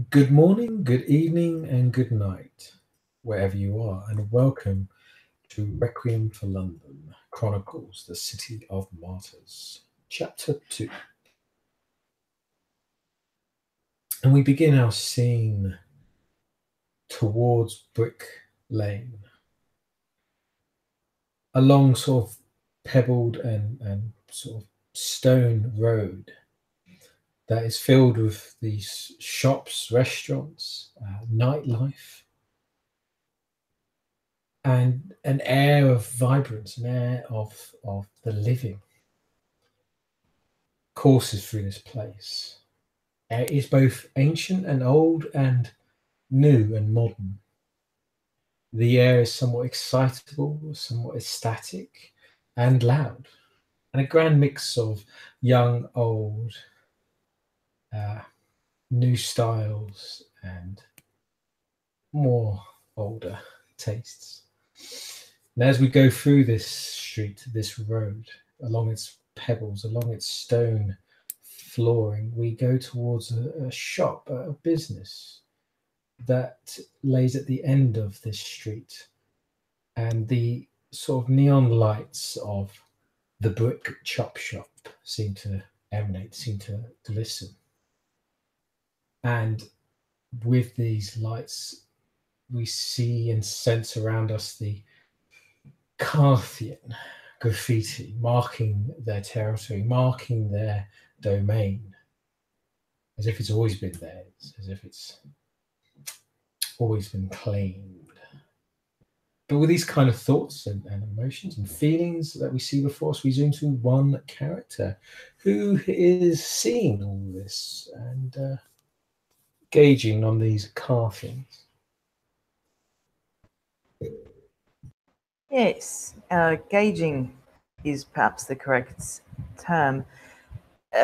Good morning, good evening, and good night, wherever you are, and welcome to Requiem for London Chronicles, the City of Martyrs, Chapter 2. And we begin our scene towards Brick Lane, a long sort of pebbled and sort of stone road that is filled with these shops, restaurants, nightlife, and an air of vibrance, an air of the living courses through this place. It is both ancient and old and new and modern. The air is somewhat excitable, somewhat ecstatic, and loud, and a grand mix of young, old, uh, new styles, and more older tastes. And as we go through this street, this road, along its pebbles, along its stone flooring, we go towards a shop, a business that lays at the end of this street. And the sort of neon lights of the brick chop shop seem to emanate, seem to glisten. And with these lights, we see and sense around us the Carthian graffiti marking their territory, marking their domain, as if it's always been theirs, as if it's always been claimed. But with these kind of thoughts and emotions and feelings that we see before us, we zoom to one character who is seeing all this and gauging on these Carthians. Yes, gauging is perhaps the correct term.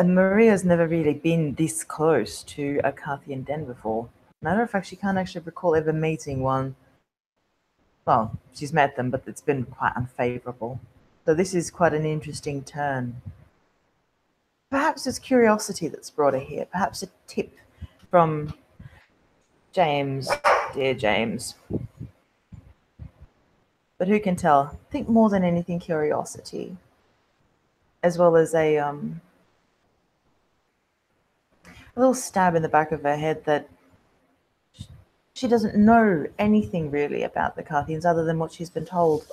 Maria's never really been this close to a Carthian den before. Matter of fact, she can't actually recall ever meeting one. Well, she's met them, but it's been quite unfavorable. So this is quite an interesting turn. Perhaps it's curiosity that's brought her here. Perhaps a tip from James, dear James. But who can tell? I think more than anything, curiosity, as well as a little stab in the back of her head that she doesn't know anything really about the Carthians other than what she's been told.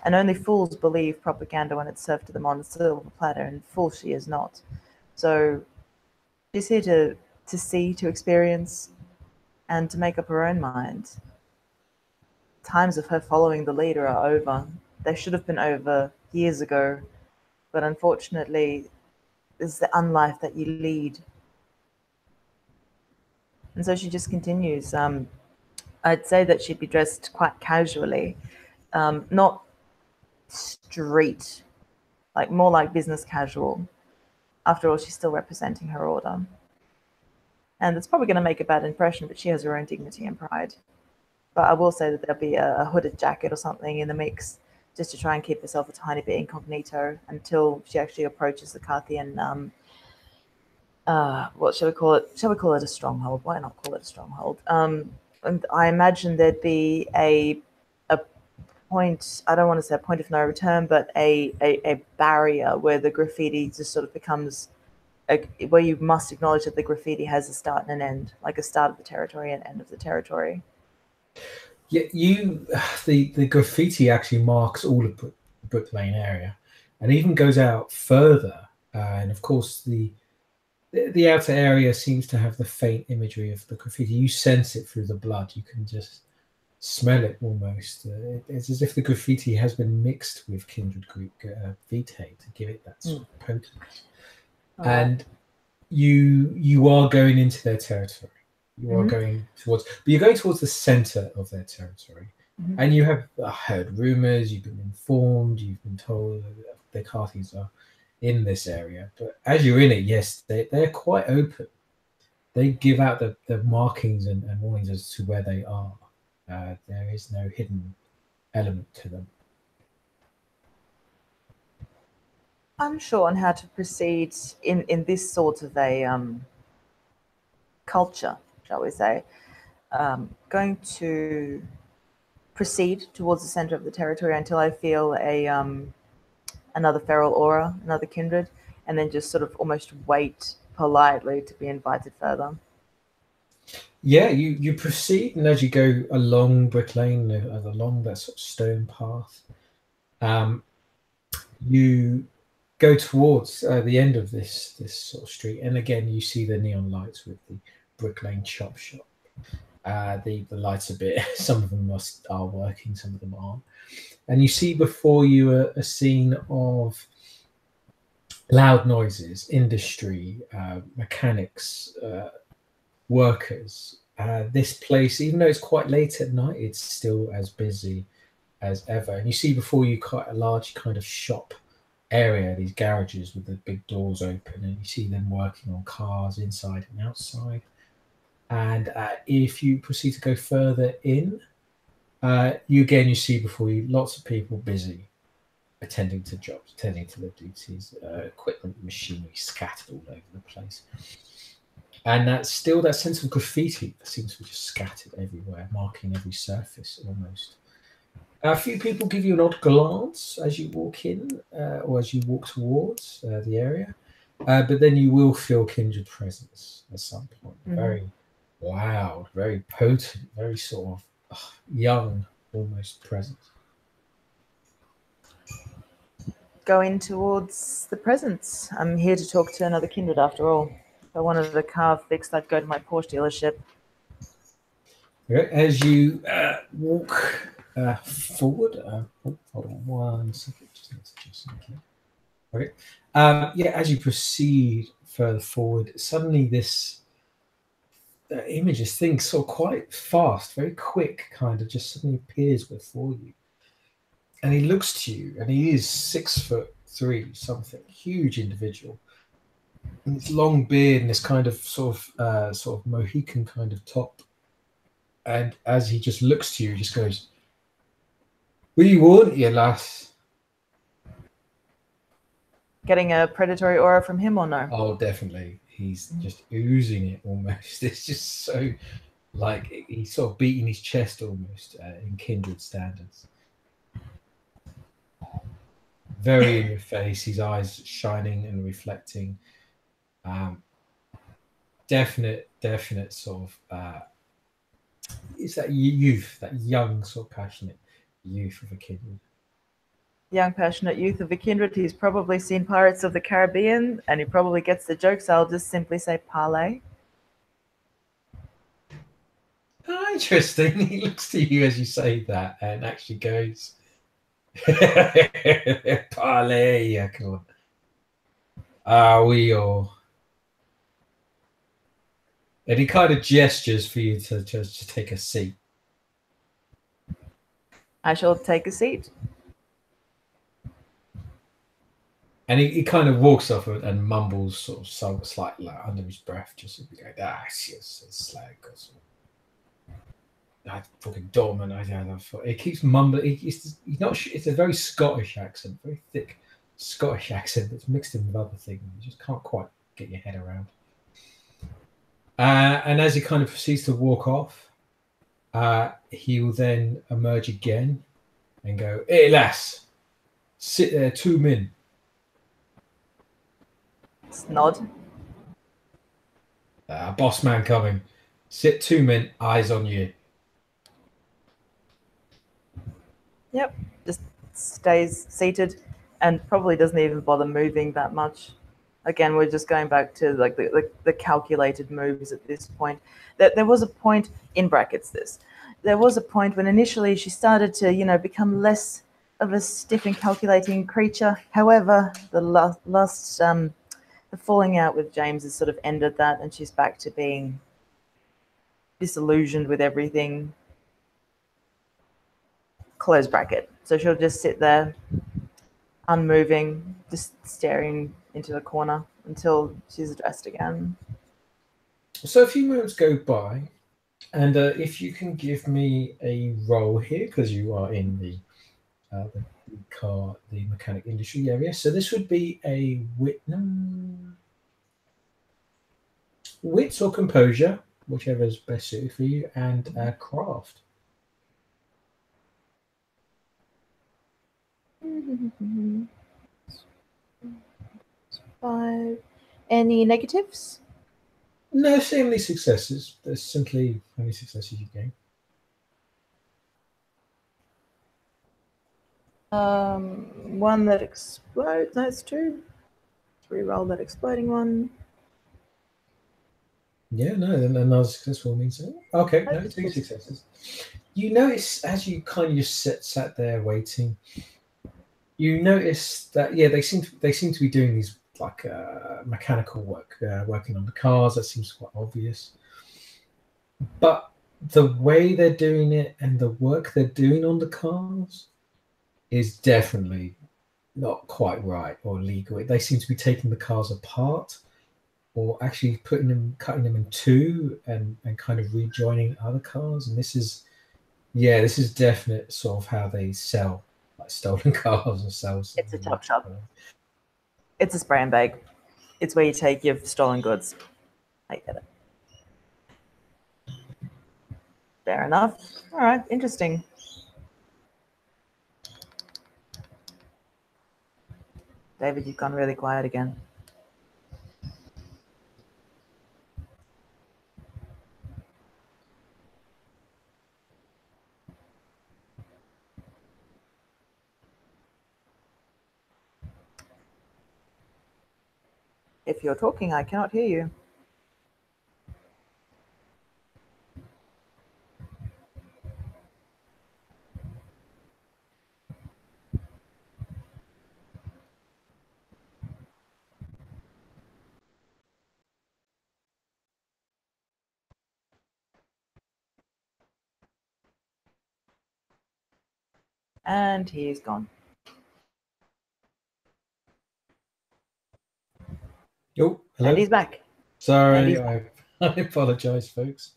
And only fools believe propaganda when it's served to them on a silver platter, and fool she is not. So she's here to see, to experience, and to make up her own mind. Times of her following the leader are over. They should have been over years ago, but unfortunately, this is the unlife that you lead. And so she just continues. I'd say that she'd be dressed quite casually, not street, like more like business casual. After all, she's still representing her order. And it's probably going to make a bad impression, but she has her own dignity and pride. But I will say that there'll be a hooded jacket or something in the mix, just to try and keep herself a tiny bit incognito until she actually approaches the Carthian. What shall we call it? Shall we call it a stronghold? Why not call it a stronghold? And I imagine there'd be a point. I don't want to say a point of no return, but a barrier where the graffiti just sort of becomes where you must acknowledge that the graffiti has a start and an end, like a start of the territory and end of the territory. Yeah, the graffiti actually marks all of Brick Lane area, and even goes out further. And of course, the outer area seems to have the faint imagery of the graffiti. You sense it through the blood. You can just smell it almost. It's as if the graffiti has been mixed with kindred Greek vitae to give it that sort of potency. And you are going into their territory. You are going towards, but you're going towards the center of their territory. And you have heard rumors, you've been informed, you've been told that the Carthians are in this area. But as you're in it, yes, they're quite open. They give out the markings and warnings as to where they are. There is no hidden element to them. Unsure on how to proceed in this sort of a culture, shall we say, going to proceed towards the center of the territory until I feel another feral aura, another kindred, and then just sort of almost wait politely to be invited further. Yeah, you proceed, and as you go along Brick Lane, along that sort of stone path, you go towards the end of this sort of street, and again you see the neon lights with the Brick Lane chop shop. The lights a bit. Some of them are working, some of them aren't, and you see before you a scene of loud noises, industry, mechanics, workers. This place, even though it's quite late at night, it's still as busy as ever. And you see before you quite a large kind of shop area, these garages with the big doors open, and you see them working on cars inside and outside. And if you proceed to go further in, you see before you lots of people busy attending to jobs, attending to their duties, equipment, machinery scattered all over the place. And that's still that sense of graffiti that seems to be just scattered everywhere, marking every surface almost. A few people give you an odd glance as you walk in or as you walk towards the area, but then you will feel kindred presence at some point. Very loud, very potent, very sort of young almost presence. Going towards the presence. I'm here to talk to another kindred after all. If I wanted a car fixed, I'd go to my Porsche dealership. As you walk forward, hold on 1 second, just need to adjust something. Okay. As you proceed further forward, suddenly this image, this thing, so quite fast, very quick, kind of just suddenly appears before you. And he looks to you, and he is 6'3", something, huge individual. And this long beard and this kind of sort of Mohican kind of top. And as he just looks to you, he just goes, "What do you want, you lass?" Getting a predatory aura from him or no? Oh, definitely. He's just oozing it almost. It's just so, like, he's sort of beating his chest almost in kindred standards. Very in your face, his eyes shining and reflecting. Definite sort of, it's that youth, that young sort of passionate youth of a kindred. Young passionate youth of a kindred. He's probably seen Pirates of the Caribbean and he probably gets the jokes. I'll just simply say parlay. Oh, interesting. He looks to you as you say that and actually goes, "Parlay, yeah, come on. Are we all?" And he kind of gestures for you to just take a seat. I shall take a seat. And he kind of walks off and mumbles sort of slightly like under his breath, just to be like, yes, it's slag. That fucking Dorman. It keeps mumbling. He's not. It's a very Scottish accent, very thick Scottish accent that's mixed in with other things. You just can't quite get your head around. And as he kind of proceeds to walk off, he will then emerge again and go, "Hey, lass, sit there, 2 min." Nod. Boss man coming. Sit 2 min, eyes on you. Yep. Just stays seated and probably doesn't even bother moving that much. Again, we're just going back to like the calculated moves at this point. There was a point in brackets this. There was a point when initially she started to, become less of a stiff and calculating creature. However, the falling out with James has sort of ended that, and she's back to being disillusioned with everything. Close bracket. So she'll just sit there, unmoving, just staring into the corner until she's addressed again. So a few moments go by, and if you can give me a roll here, because you are in the mechanic industry area. So this would be a wits or composure, whichever is best suited for you, and craft. Five. Any negatives? No, simply successes. There's simply how many successes you gain. One that explodes. That's two. Reroll that exploding one. Yeah, no, then another successful means so. Okay, no, two successes. You notice as you kind of just sat there waiting, you notice that they seem to be doing these like mechanical work, working on the cars. That seems quite obvious, but the way they're doing it and the work they're doing on the cars is definitely not quite right or legal. They seem to be taking the cars apart or actually cutting them in two and kind of rejoining other cars. And this is definite sort of how they sell like stolen cars or sell. It's a top shop. It's a spray and bake. It's where you take your stolen goods. I get it. Fair enough. All right, interesting. David, you've gone really quiet again. If you're talking, I cannot hear you. And he's gone. Oh, hello. And he's back. Sorry, I apologize, folks.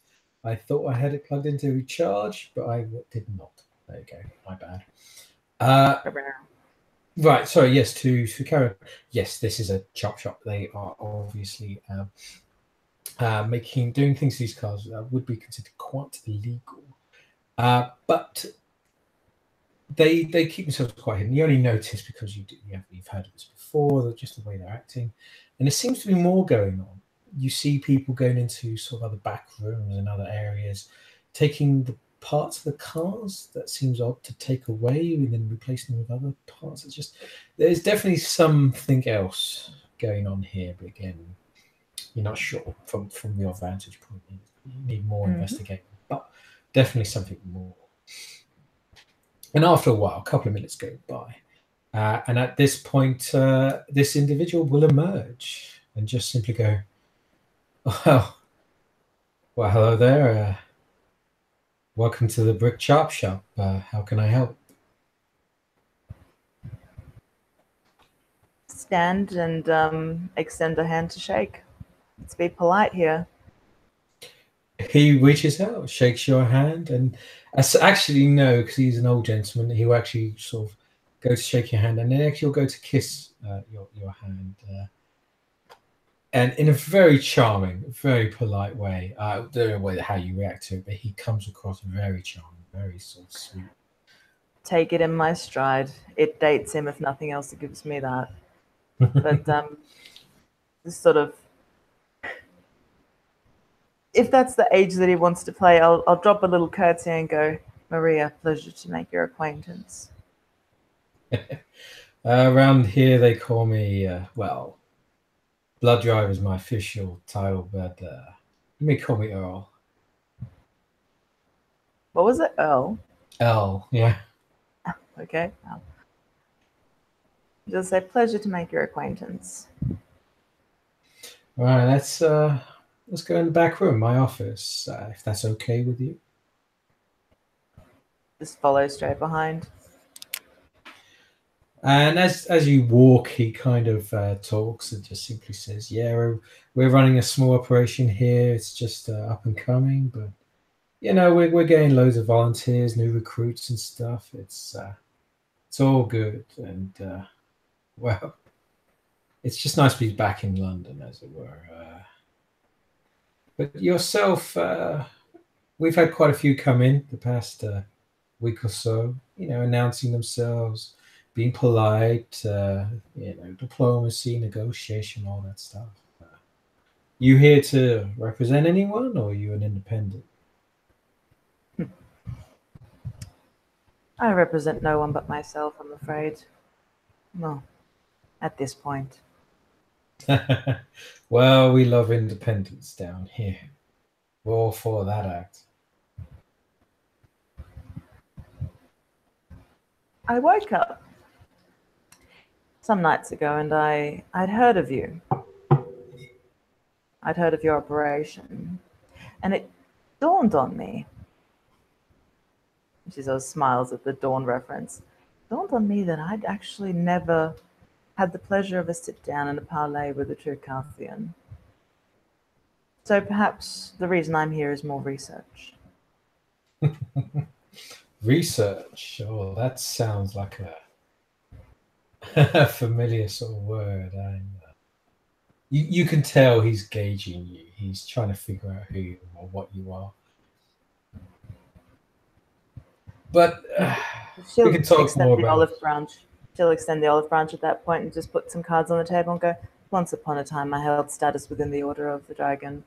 I thought I had it plugged into recharge, but I did not. There you go. My bad. Right. Sorry. Yes. To carry on. Yes, this is a chop shop. They are obviously doing things to these cars that would be considered quite illegal. But they keep themselves quite hidden. You only notice because you've heard of this before, just the way they're acting, and there seems to be more going on. You see people going into sort of other back rooms and other areas, taking the parts of the cars that seems odd to take away and then replacing them with other parts. It's just there's definitely something else going on here, but again, you're not sure from your vantage point. You need more investigating, but definitely something more. And after a while, a couple of minutes go by, and at this point, this individual will emerge and just simply go, "Well, hello there. Welcome to the Brick Chop Shop. How can I help?" Stand and extend a hand to shake. Let's be polite here. He reaches out, shakes your hand, and actually no, because he's an old gentleman. He will actually sort of go to shake your hand, and then actually he'll go to kiss your hand, and in a very charming, very polite way. I don't know how you react to it, but he comes across very charming, very sort of sweet. Take it in my stride. It dates him, if nothing else. It gives me that. But this sort of, if that's the age that he wants to play, I'll drop a little curtsy and go, "Maria, pleasure to make your acquaintance." Around here, they call me, Blood Drive is my official title, but you may call me Earl. What was it, Earl? L, yeah. Okay. Just say, "Pleasure to make your acquaintance." All right, let's go in the back room, my office, if that's okay with you. Just follow straight behind. And as you walk, he kind of talks and just simply says, "Yeah, we're running a small operation here. It's just up and coming, but we're getting loads of volunteers, new recruits and stuff. It's all good, and it's just nice to be back in London, as it were. But yourself, we've had quite a few come in the past week or so, announcing themselves, being polite, diplomacy, negotiation, all that stuff. You here to represent anyone, or are you an independent? I represent no one but myself, I'm afraid. Well, at this point. Well, we love independence down here. We're all for that act. I woke up some nights ago and I'd heard of you. I'd heard of your operation. And it dawned on me. She sort of smiles at the dawn reference. It dawned on me that I'd actually never had the pleasure of a sit down and a parley with a true Carthian. So perhaps the reason I'm here is more research. Research. Oh, that sounds like a familiar sort of word. You can tell he's gauging you. He's trying to figure out who you are, what you are. But we can talk more about olive branch. She'll extend the olive branch at that point and just put some cards on the table and go, once upon a time I held status within the Order of the Dragon.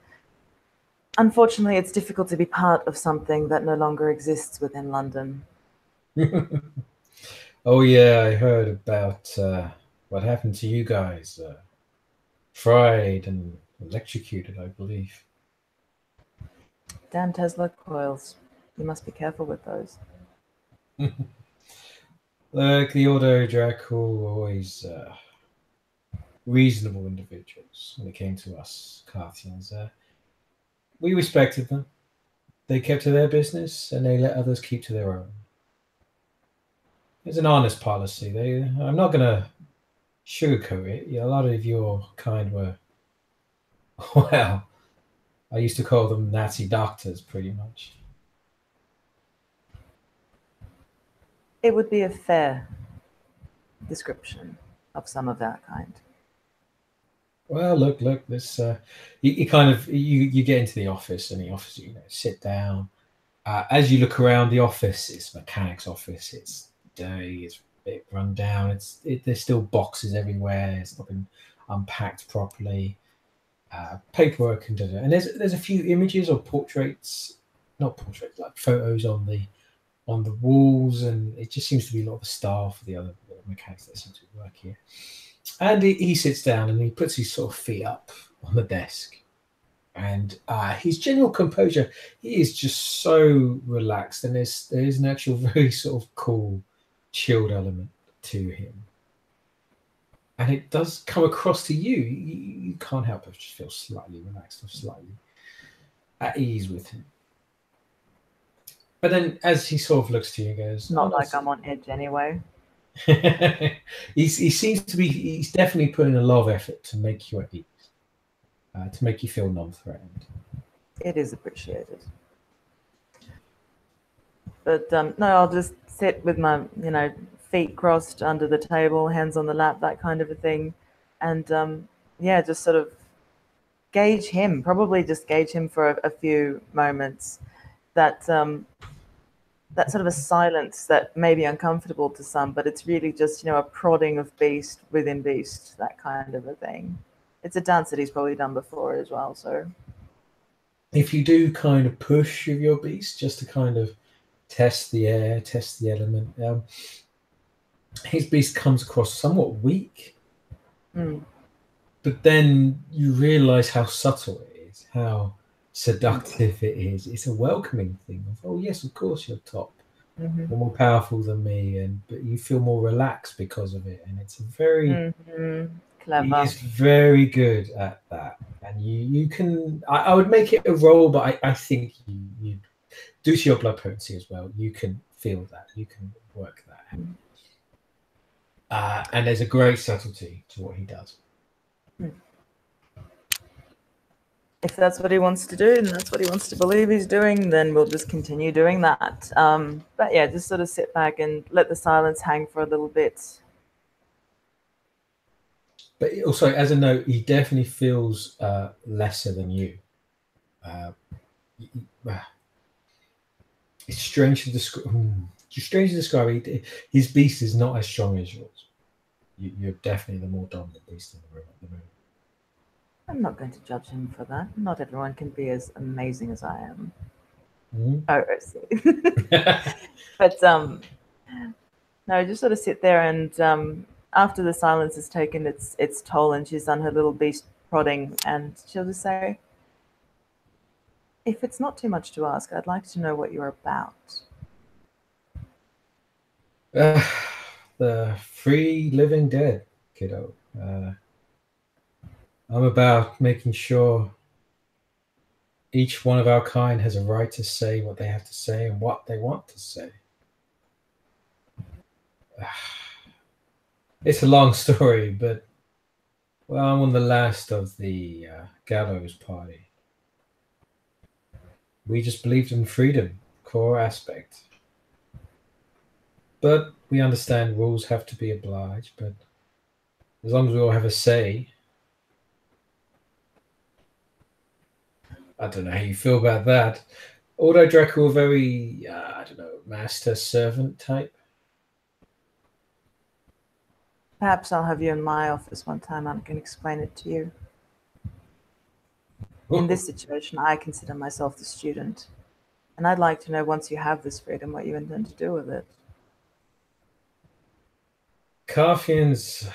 Unfortunately, it's difficult to be part of something that no longer exists within London. Oh yeah, I heard about what happened to you guys. Fried and electrocuted, I believe. Damn Tesla coils. You must be careful with those. Look, the Order of Draco were always reasonable individuals when it came to us Carthians. We respected them. They kept to their business and they let others keep to their own. It's an honest policy. I'm not going to sugarcoat it. A lot of your kind were, well, I used to call them Nazi doctors, pretty much. It would be a fair description of some of that kind. Well, look, this you kind of you get into the office and the office, sit down. As you look around the office, it's a mechanic's office. It's dirty, it's a bit run down. There's still boxes everywhere. It's not been unpacked properly. Paperwork and there's a few images or portraits, not portraits, like photos on the walls, and it just seems to be a lot of the staff, the other mechanics that seem to work here. And he sits down and he puts his sort of feet up on the desk, and his general composure, he is just so relaxed, and there's an actual very sort of cool, chilled element to him. And it does come across to you. You can't help but just feel slightly relaxed or slightly at ease with him. But then as he sort of looks to you and goes... Not like I'm on edge anyway. he seems to be... He's definitely putting a lot of effort to make you at ease. To make you feel non-threatened. It is appreciated. But no, I'll just sit with my, feet crossed under the table, hands on the lap, that kind of a thing. And just sort of gauge him, probably just gauge him for a few moments. That sort of a silence that may be uncomfortable to some, but it's really just, a prodding of beast within beast, that kind of a thing. It's a dance that he's probably done before as well, so. If you do kind of push with your beast, just to kind of test the air, test the element, his beast comes across somewhat weak. But then you realize how subtle it is, how seductive it is. It's a welcoming thing of, oh yes, of course you're top. You're more powerful than me, but you feel more relaxed because of it. And it's a very clever. He's very good at that. And you can I would make it a role, but I think you due to your blood potency as well, you can feel that. You can work that. And there's a great subtlety to what he does. If that's what he wants to do and that's what he wants to believe he's doing, then we'll just continue doing that. But yeah, just sort of sit back and let the silence hang for a little bit. But also, as a note, he definitely feels lesser than you. Uh, it's strange to describe. Strange to describe. His beast is not as strong as yours. You're definitely the more dominant beast in the room at the moment. I'm not going to judge him for that. Not everyone can be as amazing as I am. Mm. Oh, I see. But no, just sort of sit there, and after the silence has taken its toll, and she's done her little beast prodding, and she'll just say, "If it's not too much to ask, I'd like to know what you're about." The free living dead, kiddo. I'm about making sure each one of our kind has a right to say what they have to say and what they want to say. It's a long story, but well, I'm on the last of the gallows party. We just believed in freedom, core aspect. But we understand rules have to be obliged, but as long as we all have a say, I don't know how you feel about that. Although Draco are very, I don't know, master-servant type. Perhaps I'll have you in my office one time and I can explain it to you. In this situation, I consider myself the student, and I'd like to know, once you have this freedom, what you intend to do with it. Carthians,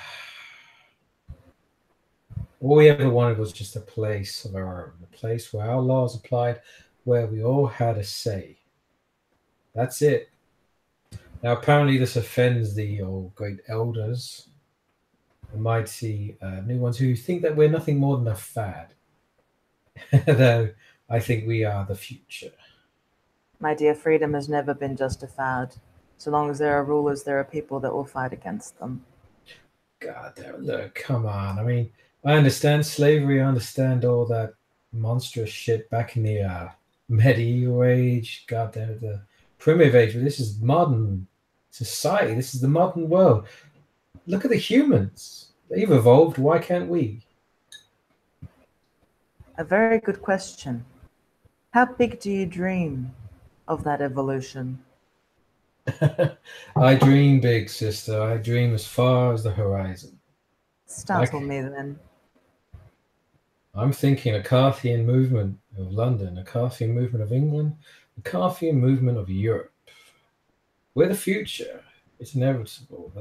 all we ever wanted was just a place of our own, a place where our laws applied, where we all had a say. That's it. Now, apparently, this offends the old great elders, the mighty new ones who think that we're nothing more than a fad. Though I think we are the future. My dear, freedom has never been just a fad. So long as there are rulers, there are people that will fight against them. God damn, look, come on. I mean, I understand slavery, I understand all that monstrous shit back in the medieval age, god damn it, the primitive age, but this is modern society. This is the modern world. Look at the humans. They've evolved. Why can't we? A very good question. How big do you dream of that evolution? I dream big, sister. I dream as far as the horizon. Startle me then. I'm thinking a Carthian movement of London, a Carthian movement of England, a Carthian movement of Europe. We're the future. It's inevitable.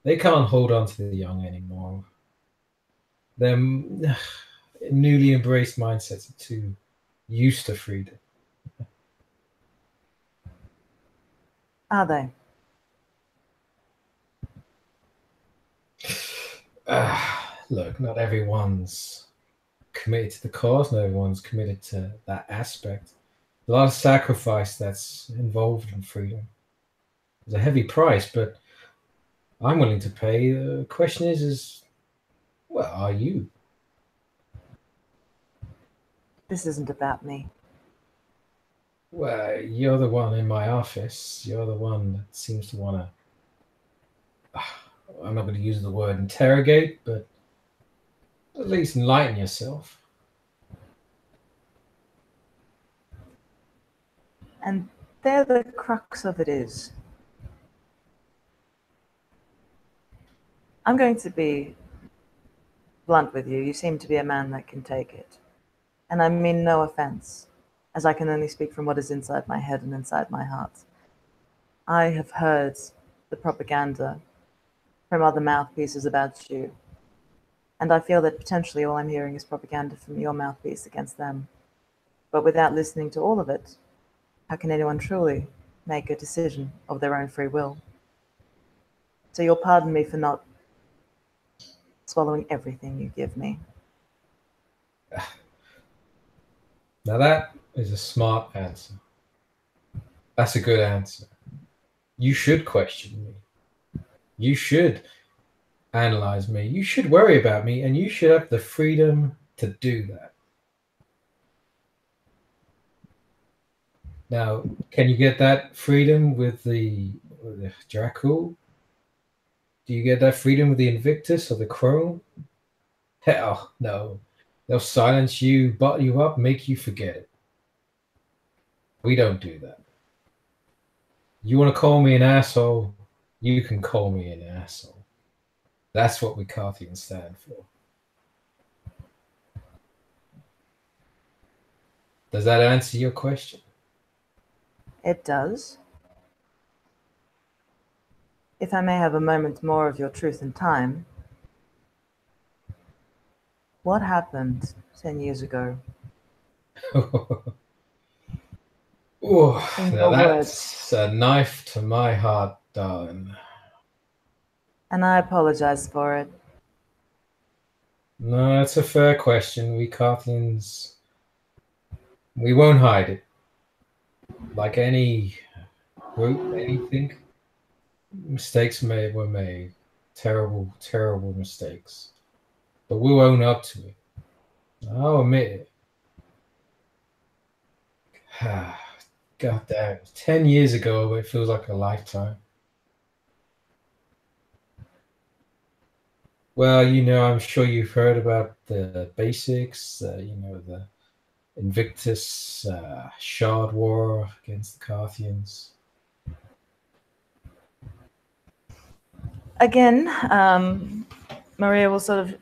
They can't hold on to the young anymore. Their newly embraced mindsets are too used to freedom. Are they? Look, not everyone's committed to the cause. Not everyone's committed to that aspect. A lot of sacrifice that's involved in freedom. It's a heavy price, but I'm willing to pay. The question is, what are you? This isn't about me. Well, you're the one in my office. You're the one that seems to want to. I'm not going to use the word interrogate, but at least enlighten yourself. And there the crux of it is. I'm going to be blunt with you. You seem to be a man that can take it. And I mean no offense, as I can only speak from what is inside my head and inside my heart. I have heard the propaganda from other mouthpieces about you, and I feel that potentially all I'm hearing is propaganda from your mouthpiece against them. But without listening to all of it, how can anyone truly make a decision of their own free will? So you'll pardon me for not swallowing everything you give me. Now that is a smart answer. That's a good answer. You should question me. You should analyze me. You should worry about me, and you should have the freedom to do that. Now, can you get that freedom with the Dracul? Do you get that freedom with the Invictus or the Chrome? Hell no. They'll silence you, bottle you up, make you forget it. We don't do that. You want to call me an asshole? You can call me an asshole. That's what we Carthians stand for. Does that answer your question? It does. If I may have a moment more of your truth and time, what happened 10 years ago? Oh, In now your that's a knife to my heart, darling. And I apologize for it. No, that's a fair question. We Carthians, we won't hide it. Like any group, anything, mistakes were made. Terrible, terrible mistakes. But we'll own up to it. I'll admit it. God damn, 10 years ago, but it feels like a lifetime. Well, I'm sure you've heard about the basics, the Invictus Shard War against the Carthians. Again, Maria will sort of,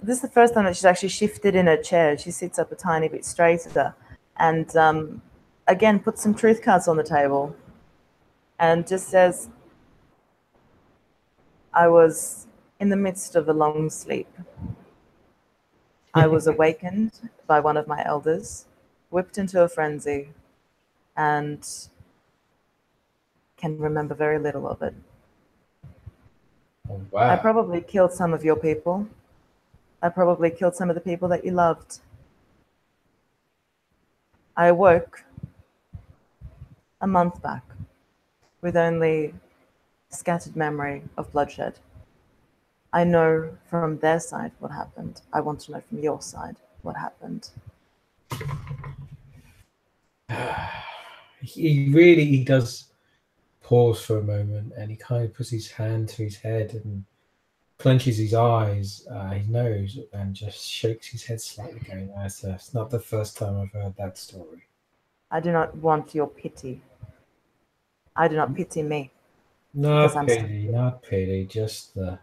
this is the first time that she's actually shifted in her chair. She sits up a tiny bit straighter and again puts some truth cards on the table and just says, I was in the midst of a long sleep. I was awakened by one of my elders, whipped into a frenzy, and can remember very little of it. Oh, wow. I probably killed some of your people. I probably killed some of the people that you loved. I awoke a month back with only scattered memory of bloodshed. I know from their side what happened. I want to know from your side what happened. He does pause for a moment, and he kind of puts his hand to his head and clenches his eyes, his nose, and just shakes his head slightly, going, it's not the first time I've heard that story. I do not want your pity. I do not pity me. Not pity, just the...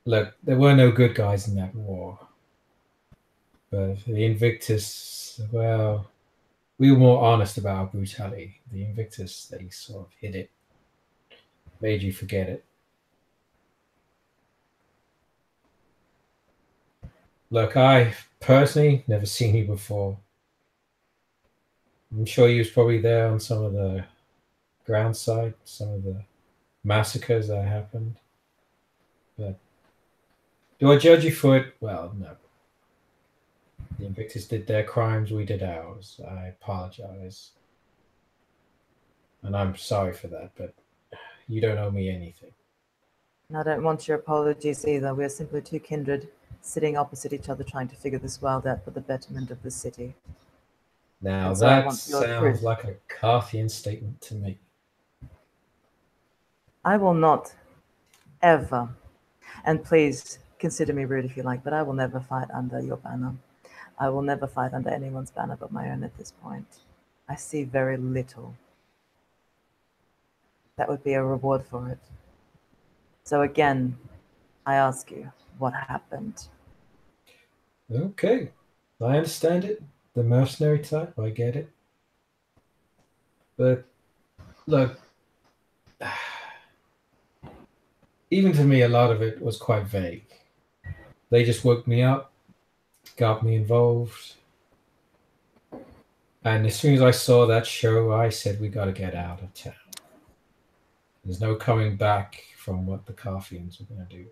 Look, there were no good guys in that war. But the Invictus, well, we were more honest about our brutality. The Invictus, they sort of hid it, made you forget it. Look, I personally never seen you before. I'm sure you was probably there on some of the ground side, some of the massacres that happened. But do I judge you for it? Well, no. The Invictus did their crimes, we did ours. I apologize. And I'm sorry for that, but you don't owe me anything. And I don't want your apologies either. We are simply two kindred sitting opposite each other trying to figure this world out for the betterment of the city. Now that sounds like a Carthian statement to me. I will not ever, and please consider me rude if you like, but I will never fight under your banner. I will never fight under anyone's banner but my own at this point. I see very little that would be a reward for it. So again, I ask you, what happened? Okay, I understand it. The mercenary type, I get it. But look, even to me, a lot of it was quite vague. They just woke me up, got me involved. And as soon as I saw that show, I said, we got to get out of town. There's no coming back from what the Carthians were going to do.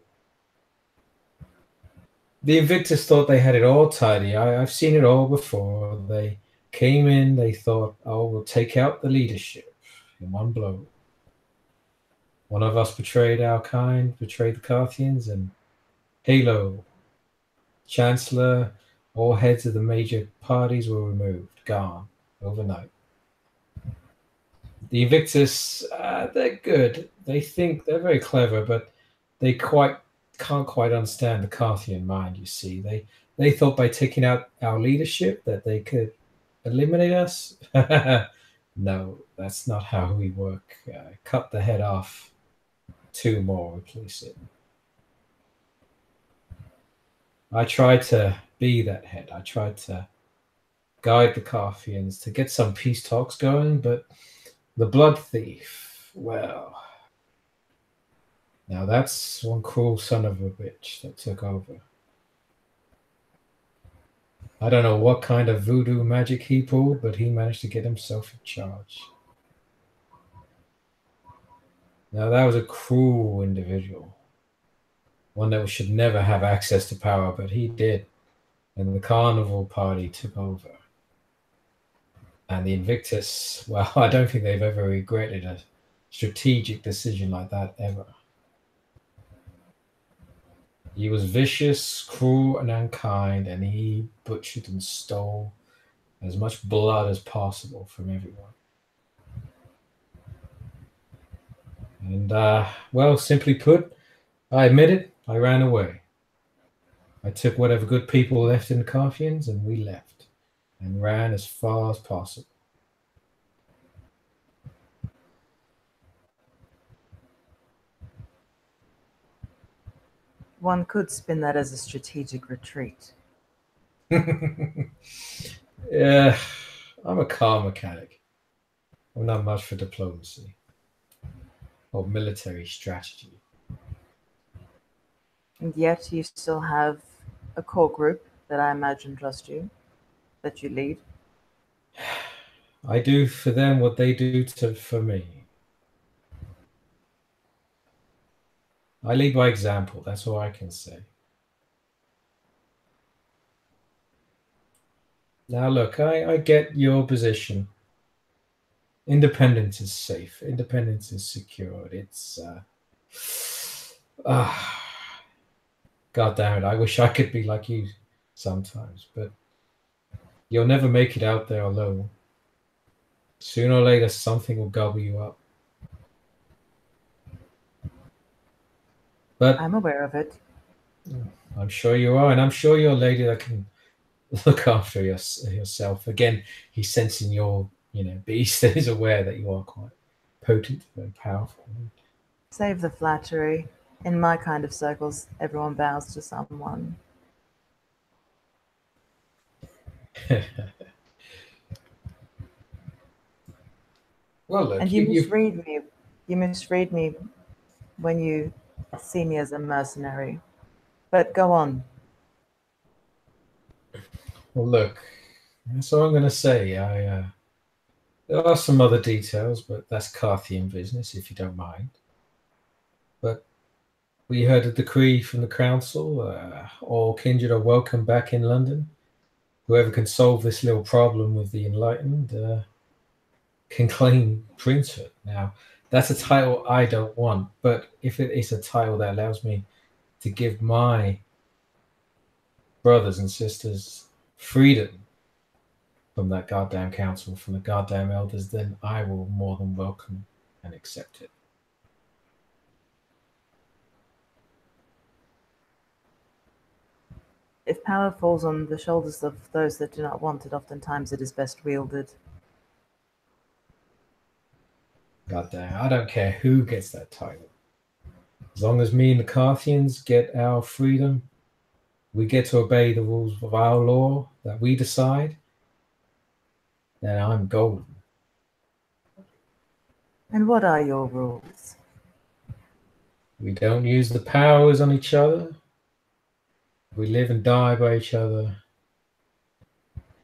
The Invictus thought they had it all tidy. I've seen it all before. They came in, they thought, oh, we'll take out the leadership in one blow. One of us betrayed our kind, betrayed the Carthians, and Halo, Chancellor, all heads of the major parties were removed, gone, overnight. The Invictus, they're good. They think they're very clever, but they can't quite understand the Carthian mind, you see. They thought by taking out our leadership that they could eliminate us. No, that's not how we work. Cut the head off, two more replace it. I tried to be that head. I tried to guide the Carthians to get some peace talks going, but the Blood Thief, well, now that's one cruel son of a bitch that took over. I don't know what kind of voodoo magic he pulled, but he managed to get himself in charge. Now that was a cruel individual. One that should never have access to power, but he did. And the Carnival Party took over. And the Invictus, well, I don't think they've ever regretted a strategic decision like that ever. He was vicious, cruel, and unkind, and he butchered and stole as much blood as possible from everyone. And, well, simply put, I admit it, I ran away. I took whatever good people left in the Carthians, and we left, and ran as far as possible. One could spin that as a strategic retreat. Yeah, I'm a car mechanic. I'm not much for diplomacy or military strategy. And yet you still have a core group that I imagine trust you, that you lead. I do for them what they do for me. I lead by example, that's all I can say. Now look, I get your position. Independence is safe. Independence is secured. It's God damn it, I wish I could be like you sometimes, but you'll never make it out there alone. Sooner or later something will gobble you up. But I'm aware of it. I'm sure you are, and I'm sure you're a lady that can look after yourself. Again, he's sensing your, beast and is aware that you are quite potent, very powerful. Save the flattery. In my kind of circles, everyone bows to someone. Well, look, and you misread me. You misread me when you see me as a mercenary. But go on. Well, look, that's all I'm going to say. There are some other details, but that's Carthian business, if you don't mind. But we heard a decree from the council. All kindred are welcome back in London. Whoever can solve this little problem with the enlightened can claim princehood. Now, that's a title I don't want, but if it is a title that allows me to give my brothers and sisters freedom from that goddamn council, from the goddamn elders, then I will more than welcome and accept it. If power falls on the shoulders of those that do not want it, oftentimes it is best wielded. Goddamn, I don't care who gets that title. As long as me and the Carthians get our freedom, we get to obey the rules of our law that we decide, then I'm golden. And what are your rules? We don't use the powers on each other. We live and die by each other.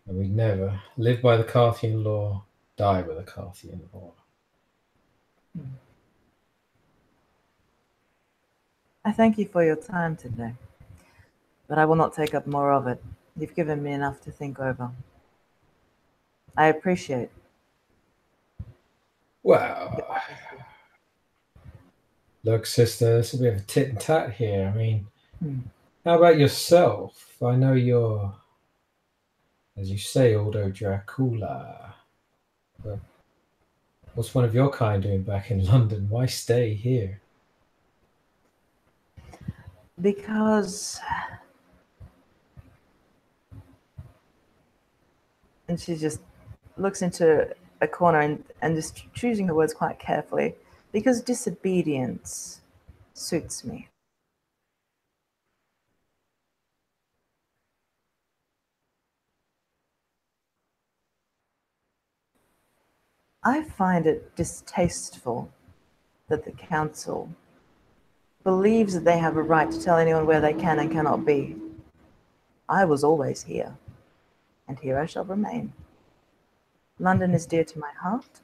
And we never live by the Carthian law, die by the Carthian law. I thank you for your time today, but I will not take up more of it. You've given me enough to think over. I appreciate. Well, look, sister, this will be a tit and tat here. I mean, how about yourself? I know you're, as you say, Aldo Dracula. But what's one of your kind doing back in London? Why stay here? Because And she just looks into a corner and just choosing her words quite carefully, because disobedience suits me. I find it distasteful that the council believes that they have a right to tell anyone where they can and cannot be. I was always here, and here I shall remain. London is dear to my heart.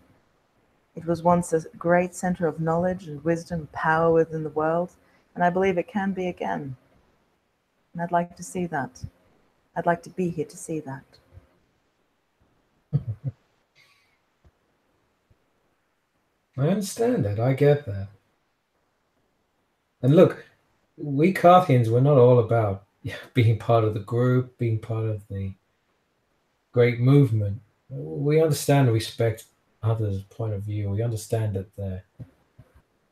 It was once a great center of knowledge and wisdom and power within the world, and I believe it can be again. And I'd like to see that. I'd like to be here to see that. I understand that. I get that. And look, we Carthians, we're not all about being part of the group, being part of the great movement. We understand and respect others' point of view. We understand that the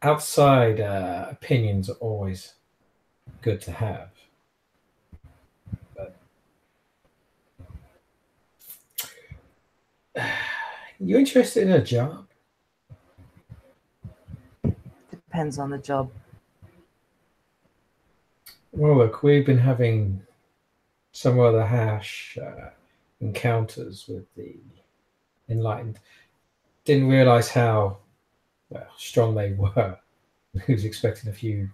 outside opinions are always good to have. But you interested in a job? Depends on the job. Well, look, we've been having some rather harsh encounters with the enlightened. Didn't realize how strong they were. He was expecting a few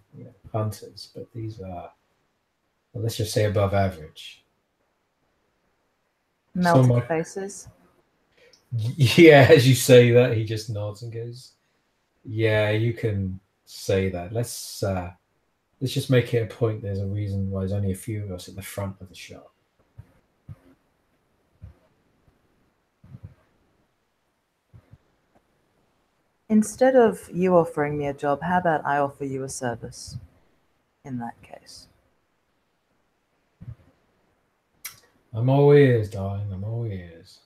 hunters, but these are, well, let's just say, above average. Melted faces. Yeah, as you say that, he just nods and goes, "Yeah, you can say that. Let's just make it a point. There's a reason why there's only a few of us at the front of the shop." Instead of you offering me a job, how about I offer you a service in that case? I'm all ears, darling. I'm all ears.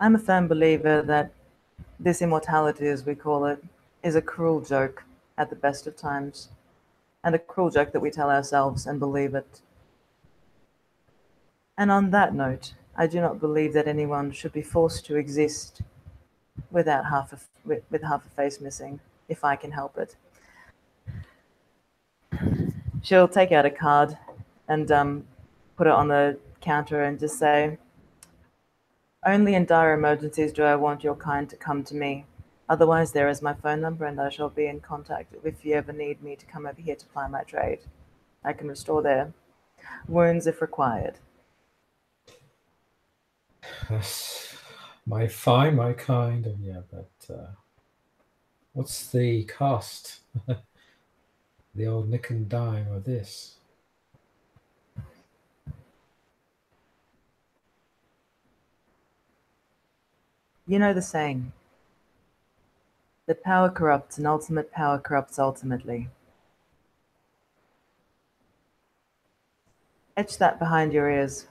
I'm a firm believer that this immortality, as we call it, is a cruel joke at the best of times, and a cruel joke that we tell ourselves and believe it. And on that note, I do not believe that anyone should be forced to exist without with half a face missing, if I can help it. She'll take out a card and put it on the counter and just say, "Only in dire emergencies do I want your kind to come to me. Otherwise, there is my phone number, and I shall be in contact if you ever need me to come over here to ply my trade. I can restore their wounds if required." That's my kind of, yeah, but what's the cost? The old nick and dime of this. You know the saying, that power corrupts and ultimate power corrupts ultimately. Etch that behind your ears.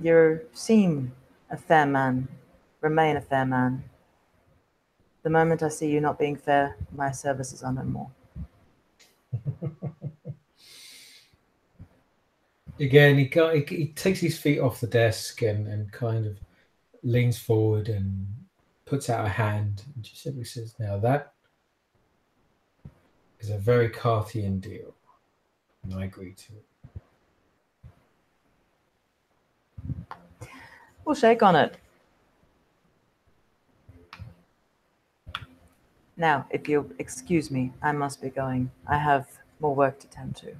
You seem a fair man. Remain a fair man. The moment I see you not being fair, my services are no more. Again, he takes his feet off the desk and kind of leans forward and puts out a hand and just simply says, "Now that is a very Carthian deal, and I agree to it." We'll shake on it. Now, if you'll excuse me, I must be going. I have more work to tend to.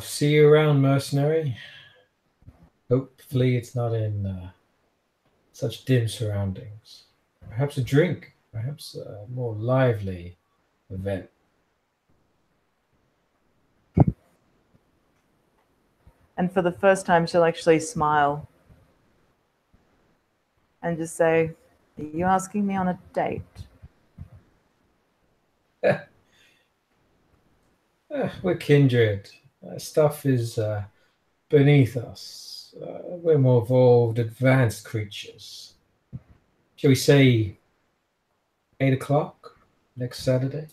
See you around, mercenary. Hopefully it's not in such dim surroundings. Perhaps a drink, perhaps a more lively event. And for the first time, she'll actually smile and just say, "Are you asking me on a date?" We're kindred. Stuff is beneath us. We're more evolved, advanced creatures. Shall we say 8 o'clock? next Saturday?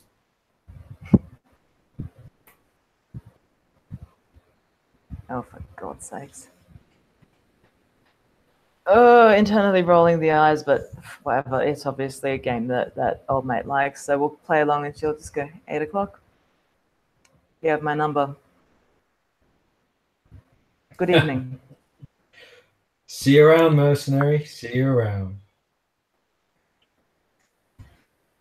Oh, for God's sakes. Oh, internally rolling the eyes, but whatever. It's obviously a game that old mate likes, so we'll play along and she'll just go, 8 o'clock. You have my number. Good evening. See you around, mercenary. See you around.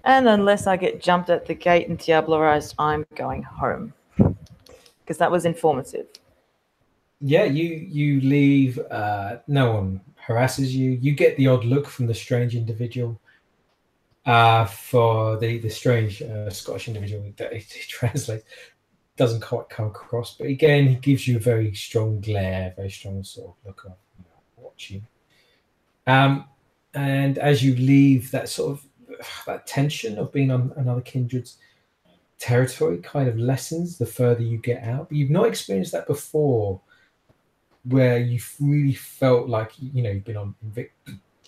And unless I get jumped at the gate and diablerized, I'm going home. Because that was informative. Yeah, you leave. No one harasses you. You get the odd look from the strange individual. For the strange Scottish individual that he translates, doesn't quite come across. But again, he gives you a very strong glare, very strong sort of look of watching. And as you leave, that sort of that tension of being on another kindred's territory kind of lessens the further you get out. But you've not experienced that before, where you've really felt like you've been on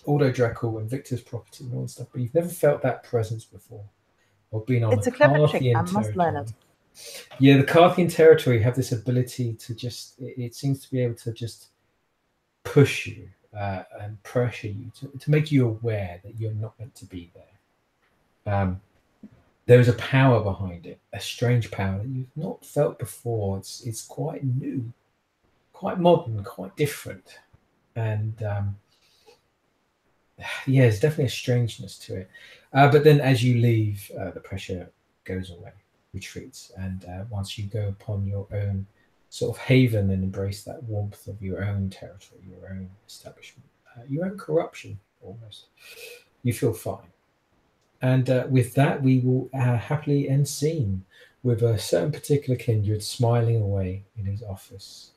Aldo Draco and Victor's property and all that stuff, but you've never felt that presence before, or been on It's a clever trick. I must learn it. Yeah, the Carthian territory have this ability to just, it seems to be able to just push you and pressure you to make you aware that you're not meant to be there. There is a power behind it, a strange power that you've not felt before. It's quite new, quite modern, quite different. And yeah, there's definitely a strangeness to it. But then as you leave, the pressure goes away, retreats. And once you go upon your own sort of haven and embrace that warmth of your own territory, your own establishment, your own corruption almost, you feel fine. And with that, we will happily end scene with a certain particular kindred smiling away in his office.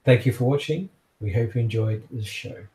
Thank you for watching. We hope you enjoyed the show.